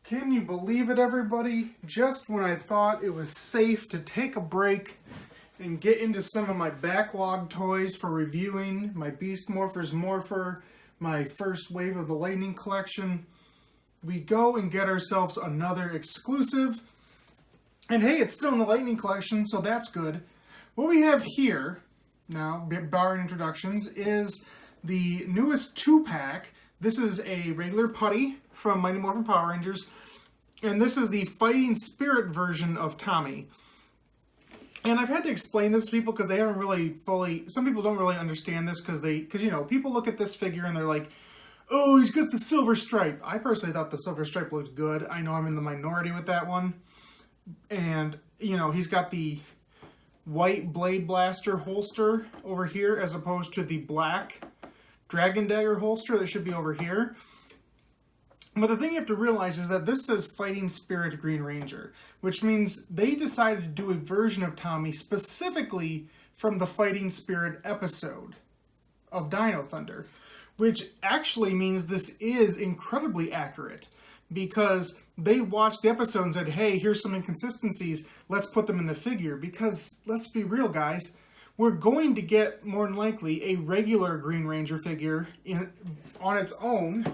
Can you believe it, everybody? Just when I thought it was safe to take a break and get into some of my backlog toys for reviewing, my Beast Morphers Morpher, my first wave of the Lightning collection, we go and get ourselves another exclusive. And hey, it's still in the Lightning collection, so that's good. What we have here, now, barring introductions, is the newest 2-pack. This is a regular Putty from Mighty Morphin Power Rangers, and this is the Fighting Spirit version of Tommy. And I've had to explain this to people because they haven't really fully, some people don't really understand this because you know, people look at this figure and they're like, oh, he's got the silver stripe. I personally thought the silver stripe looked good. I know I'm in the minority with that one. And, you know, he's got the white Blade Blaster holster over here as opposed to the black Dragon Dagger holster that should be over here. But the thing you have to realize is that this says Fighting Spirit Green Ranger, which means they decided to do a version of Tommy specifically from the Fighting Spirit episode of Dino Thunder, which actually means this is incredibly accurate because they watched the episode and said, hey, here's some inconsistencies, let's put them in the figure. Because, let's be real, guys, we're going to get, more than likely, a regular Green Ranger figure on its own,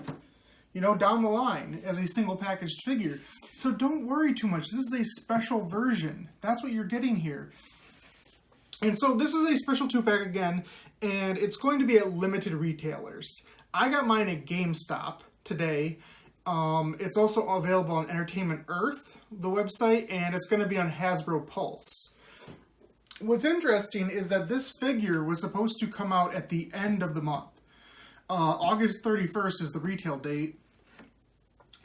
you know, down the line as a single packaged figure. So don't worry too much. This is a special version. That's what you're getting here. And so this is a special 2-pack again, and it's going to be at limited retailers. I got mine at GameStop today. It's also available on Entertainment Earth, the website, and it's going to be on Hasbro Pulse. What's interesting is that this figure was supposed to come out at the end of the month. August 31st is the retail date.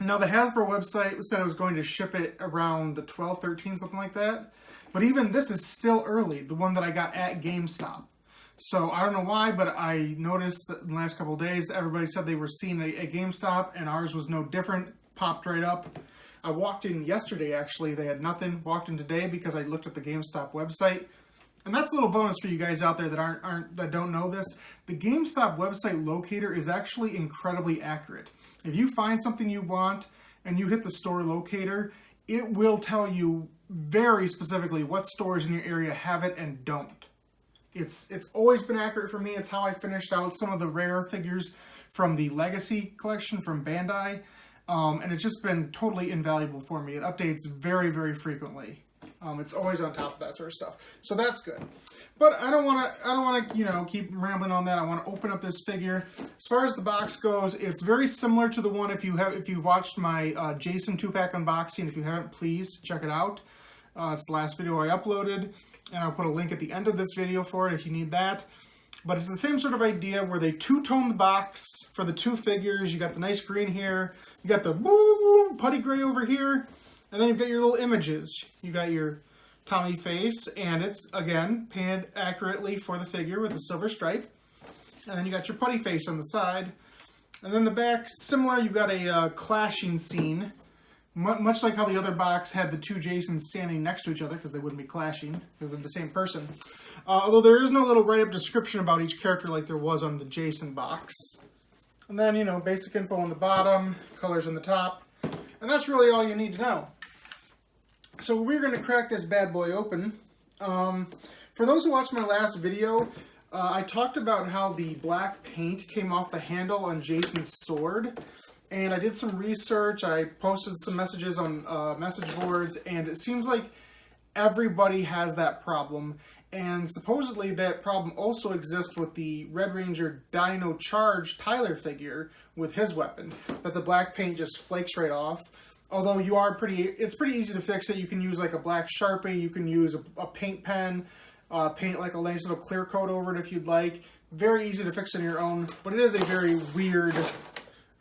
Now, the Hasbro website said it was going to ship it around the 12th, 13th, something like that. But even this is still early, the one that I got at GameStop. So, I don't know why, but I noticed that in the last couple of days, everybody said they were seeing it at GameStop, and ours was no different. Popped right up. I walked in yesterday, actually. They had nothing. Walked in today because I looked at the GameStop website. And that's a little bonus for you guys out there that that don't know this. The GameStop website locator is actually incredibly accurate. If you find something you want and you hit the store locator, it will tell you very specifically what stores in your area have it and don't. It's always been accurate for me. It's how I finished out some of the rare figures from the Legacy collection from Bandai. And it's just been totally invaluable for me. It updates very, very frequently. It's always on top of that sort of stuff. So that's good. But I don't want to, you know, keep rambling on that. I want to open up this figure. As far as the box goes, it's very similar to the one if you've watched my Jason 2-pack unboxing. If you haven't, please check it out. It's the last video I uploaded, and I'll put a link at the end of this video for it if you need that. But it's the same sort of idea where they two-tone the box for the two figures. You got the nice green here. You got the putty gray over here. And then you've got your little images. You got your Tommy face, and it's, again, painted accurately for the figure with a silver stripe. And then you got your Putty face on the side. And then the back, similar, you've got a clashing scene. Much like how the other box had the two Jasons standing next to each other, because they wouldn't be clashing, because they're the same person. Although there is no little write-up description about each character like there was on the Jason box. And then, you know, basic info on the bottom, colors on the top. And that's really all you need to know. So we're going to crack this bad boy open. For those who watched my last video, I talked about how the black paint came off the handle on Jason's sword. And I did some research. I posted some messages on message boards. And it seems like everybody has that problem. And supposedly that problem also exists with the Red Ranger Dino Charge Tyler figure with his weapon. That the black paint just flakes right off. Although it's pretty easy to fix it. You can use like a black Sharpie, you can use a paint pen, paint like a nice little clear coat over it if you'd like. Very easy to fix on your own, but it is a very weird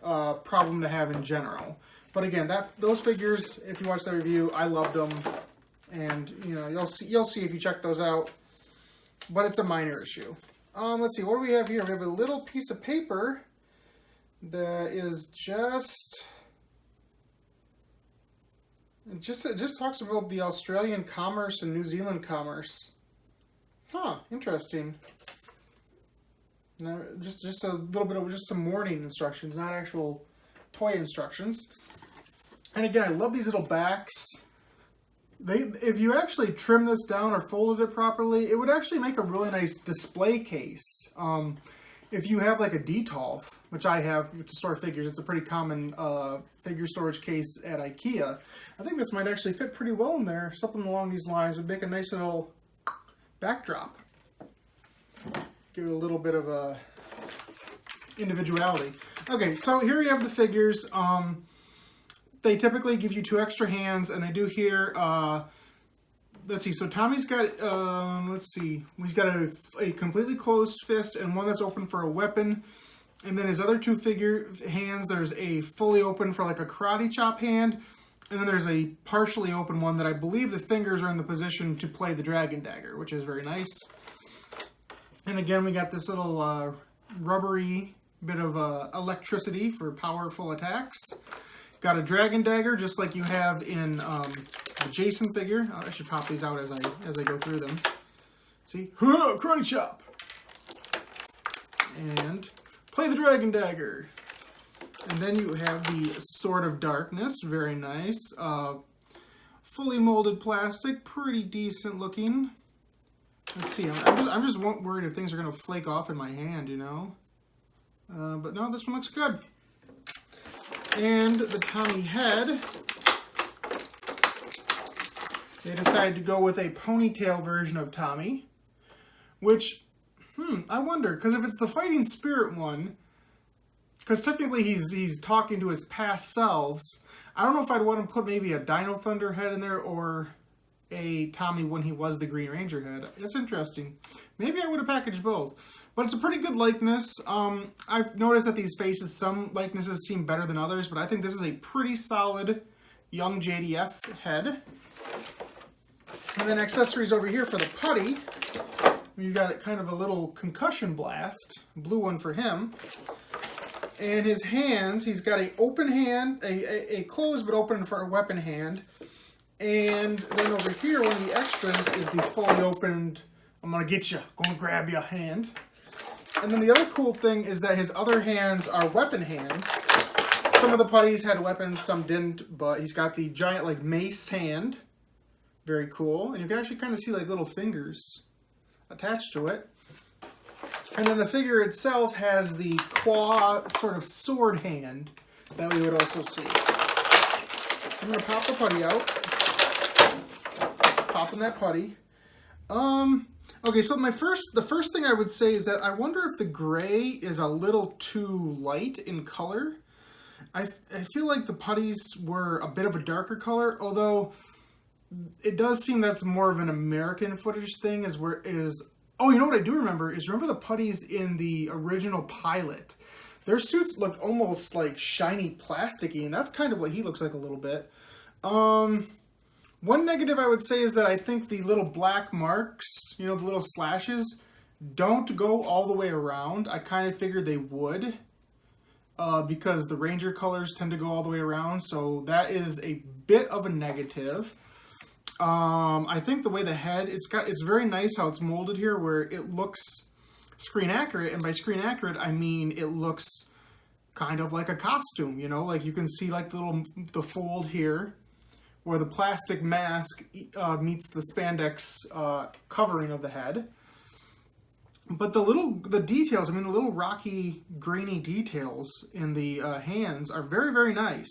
problem to have in general. But again, those figures, if you watch that review, I loved them. And you know, you'll see if you check those out. But it's a minor issue. Let's see, what do we have here? We have a little piece of paper that is It just talks about the Australian commerce and New Zealand commerce. Huh, interesting. No, just a little bit of just some warning instructions, not actual toy instructions. And again, I love these little backs. If you actually trim this down or folded it properly, it would actually make a really nice display case. If you have like a Detolf, which I have to store figures, it's a pretty common figure storage case at IKEA. I think this might actually fit pretty well in there. Something along these lines would make a nice little backdrop. Give it a little bit of individuality. Okay, so here you have the figures. They typically give you 2 extra hands, and they do here, let's see, so Tommy's got, let's see, he's got a completely closed fist and one that's open for a weapon, and then his other 2 hands, there's a fully open for like a karate chop hand, and then there's a partially open one that I believe the fingers are in the position to play the dragon dagger, which is very nice. And again, we got this little rubbery bit of electricity for powerful attacks. Got a dragon dagger, just like you have in the Jason figure. Oh, I should pop these out as I go through them. See? Karate chop! And play the dragon dagger. And then you have the Sword of Darkness. Very nice. Fully molded plastic. Pretty decent looking. Let's see. I'm just worried if things are going to flake off in my hand, you know? But no, this one looks good. And the Tommy head, they decided to go with a ponytail version of Tommy, which, I wonder, because if it's the Fighting Spirit one, because technically he's talking to his past selves, I don't know if I'd want to put maybe a Dino Thunder head in there or a Tommy when he was the Green Ranger head. That's interesting. Maybe I would have packaged both. But it's a pretty good likeness. I've noticed that these faces, some likenesses seem better than others, but I think this is a pretty solid young JDF head. And then accessories over here for the Putty. You got it kind of a little concussion blast, blue one for him. And his hands, he's got a open hand, a closed but open for a weapon hand. And then over here, one of the extras is the fully opened, I'm gonna get you, gonna grab you hand. And then the other cool thing is that his other hands are weapon hands. Some of the Putties had weapons, some didn't, but he's got the giant like mace hand. Very cool. And you can actually kind of see like little fingers attached to it. And then the figure itself has the claw sort of sword hand that we would also see. So I'm going to pop the Putty out. Popping that Putty. Okay, so the first thing I would say is that I wonder if the gray is a little too light in color. I feel like the Putties were a bit of a darker color, although it does seem that's more of an American footage thing. Oh, you know what I do remember is the Putties in the original pilot. Their suits look almost like shiny plasticky, and that's kind of what he looks like a little bit. One negative I would say is that I think the little black marks, you know, the little slashes, don't go all the way around. I kind of figured they would, because the Ranger colors tend to go all the way around, so that is a bit of a negative. I think the way the head, it's very nice how it's molded here, where it looks screen accurate, and by screen accurate, I mean it looks kind of like a costume, you know, like you can see like the fold here, where the plastic mask meets the spandex covering of the head. But the details, I mean, the little rocky, grainy details in the hands are very, very nice.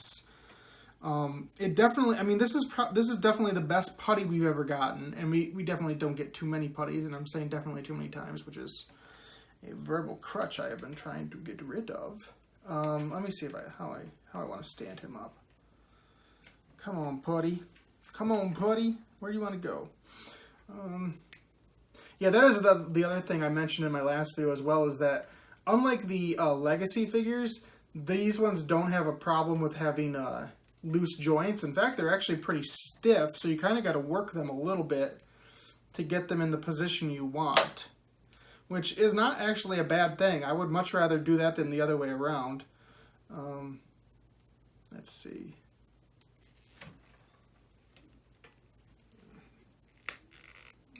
It definitely, I mean, this is definitely the best Putty we've ever gotten, and we definitely don't get too many Putties, and I'm saying definitely too many times, which is a verbal crutch I have been trying to get rid of. Let me see how I want to stand him up. Come on, Putty. Come on, Putty. Where do you want to go? Yeah, that is the other thing I mentioned in my last video as well, is that unlike the Legacy figures, these ones don't have a problem with having loose joints. In fact, they're actually pretty stiff, so you kind of got to work them a little bit to get them in the position you want, which is not actually a bad thing. I would much rather do that than the other way around. Let's see.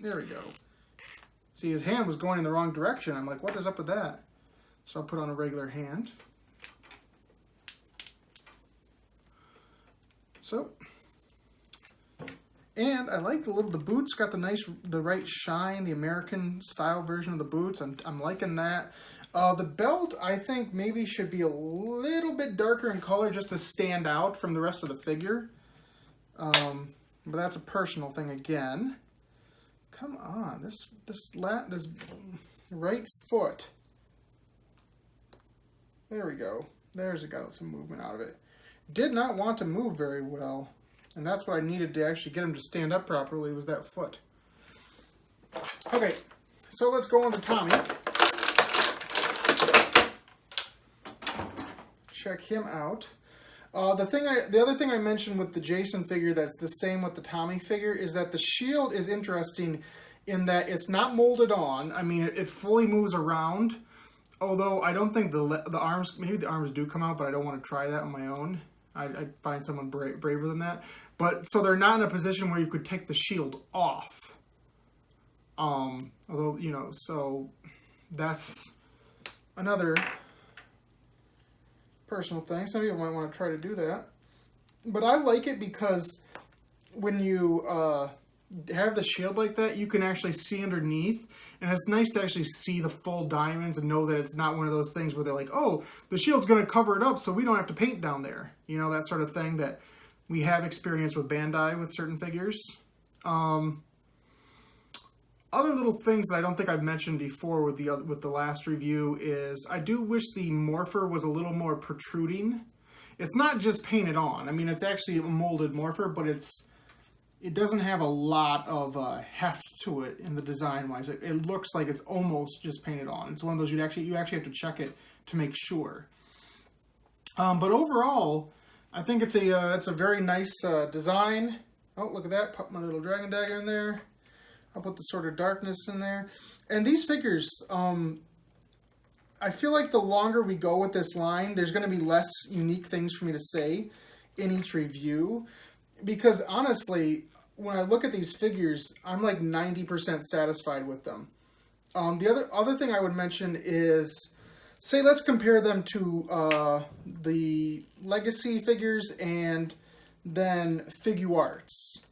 There we go. See, his hand was going in the wrong direction. I'm like, what is up with that? So I'll put on a regular hand. So, and I like the boots got the right shine, the American style version of the boots. I'm liking that. The belt, I think maybe should be a little bit darker in color just to stand out from the rest of the figure. But that's a personal thing again. Come on, this right foot. There we go. There's it, got some movement out of it. Did not want to move very well. And that's what I needed to actually get him to stand up properly, was that foot. Okay, so let's go on to Tommy. Check him out. The other thing I mentioned with the Jason figure that's the same with the Tommy figure is that the shield is interesting in that it's not molded on. I mean, it fully moves around. Although I don't think the arms, maybe the arms do come out, but I don't want to try that on my own. I'd find someone braver than that. But so they're not in a position where you could take the shield off. Although, you know, so that's another personal thing. Some people might want to try to do that. But I like it because when you have the shield like that, you can actually see underneath. And it's nice to actually see the full diamonds and know that it's not one of those things where they're like, oh, the shield's going to cover it up so we don't have to paint down there. You know, that sort of thing that we have experienced with Bandai with certain figures. Other little things that I don't think I've mentioned before with the last review is I do wish the Morpher was a little more protruding. It's not just painted on. I mean, it's actually a molded Morpher, but it doesn't have a lot of heft to it in the design-wise. It looks like it's almost just painted on. It's one of those you actually have to check it to make sure. But overall, I think it's a very nice design. Oh, look at that! Put my little dragon dagger in there. I'll put the Sword of Darkness in there. And these figures, I feel like the longer we go with this line, there's going to be less unique things for me to say in each review. Because honestly, when I look at these figures, I'm like 90% satisfied with them. The other thing I would mention is, say let's compare them to the Legacy figures and then Figuarts.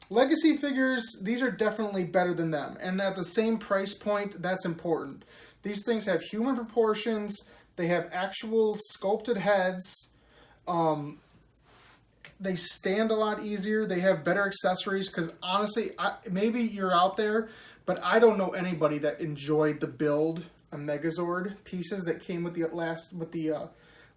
Legacy figures, these are definitely better than them. And at the same price point, that's important. These things have human proportions. They have actual sculpted heads. They stand a lot easier. They have better accessories because honestly, maybe you're out there, but I don't know anybody that enjoyed the build of Megazord pieces that came with the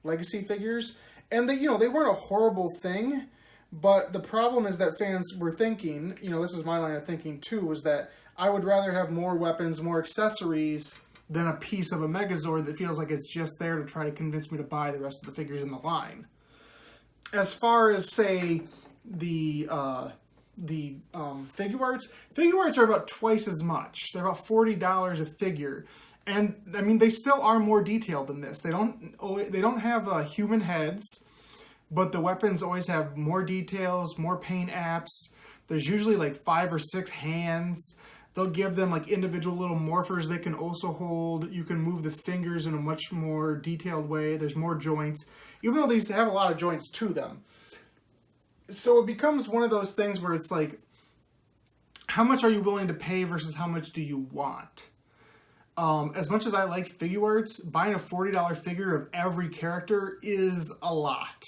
Legacy figures. And they weren't a horrible thing, but the problem is that fans were thinking, this is my line of thinking too, was that I would rather have more weapons, more accessories than a piece of a Megazord that feels like it's just there to try to convince me to buy the rest of the figures in the line. As far as, say, the Figuarts are about twice as much. They're about $40 a figure. And, I mean, they still are more detailed than this. They don't have human heads, but the weapons always have more details, more paint apps. There's usually like 5 or 6 hands. They'll give them like individual little morphers they can also hold. You can move the fingers in a much more detailed way. There's more joints, even though these have a lot of joints to them. So it becomes one of those things where it's like, how much are you willing to pay versus how much do you want? As much as I like Figuarts, buying a $40 figure of every character is a lot.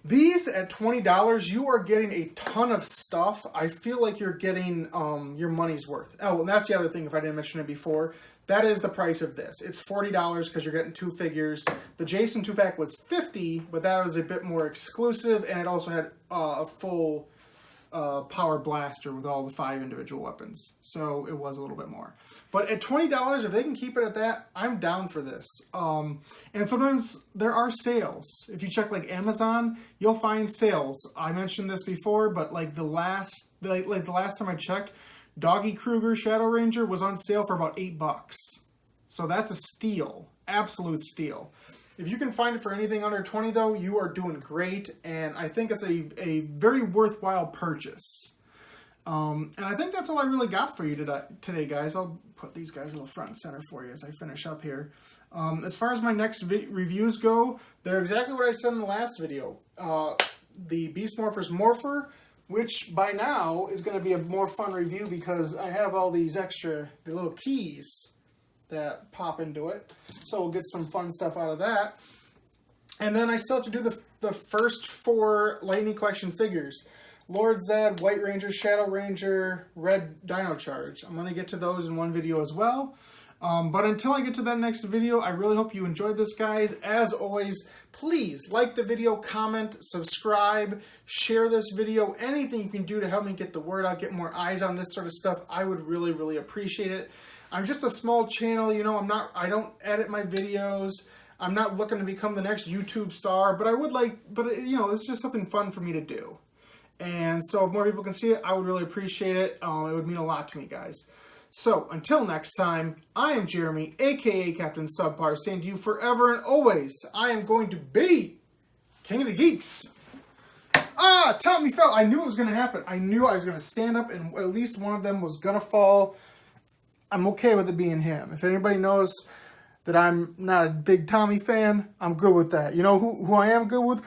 These at $20, you are getting a ton of stuff. I feel like you're getting your money's worth. Oh, and that's the other thing, if I didn't mention it before. That is the price of this. It's $40 because you're getting 2 figures. The Jason 2-pack was $50, but that was a bit more exclusive, and it also had a full power blaster with all the 5 individual weapons. So it was a little bit more. But at $20, if they can keep it at that, I'm down for this. And sometimes there are sales. If you check like Amazon, you'll find sales. I mentioned this before, but like the last time I checked, Doggy Kruger Shadow Ranger was on sale for about $8. So that's a steal. Absolute steal. If you can find it for anything under 20 though, you are doing great, and I think it's a very worthwhile purchase. And I think that's all I really got for you today, guys. I'll put these guys a little front and center for you as I finish up here. As far as my next reviews go, they're exactly what I said in the last video. the Beast Morphers Morpher, which by now is going to be a more fun review because I have all these extra, the little keys that pop into it. So we'll get some fun stuff out of that. And then I still have to do the first 4 Lightning Collection figures. Lord Zed, White Ranger, Shadow Ranger, Red Dino Charge. I'm going to get to those in one video as well. But until I get to that next video, I really hope you enjoyed this, guys. As always, please like the video, comment, subscribe, share this video. Anything you can do to help me get the word out, get more eyes on this sort of stuff, I would really, really appreciate it. I'm just a small channel, you know, I don't edit my videos. I'm not looking to become the next YouTube star, but you know, it's just something fun for me to do. And so if more people can see it, I would really appreciate it. It would mean a lot to me, guys. So until next time, I am Jeremy, aka Captain Subpar, saying to you forever and always, I am going to be King of the Geeks. Top me fell. I knew it was going to happen. I knew I was going to stand up and at least one of them was going to fall. I'm okay with it being him. If anybody knows that I'm not a big Tommy fan, I'm good with that. You know who I am good with?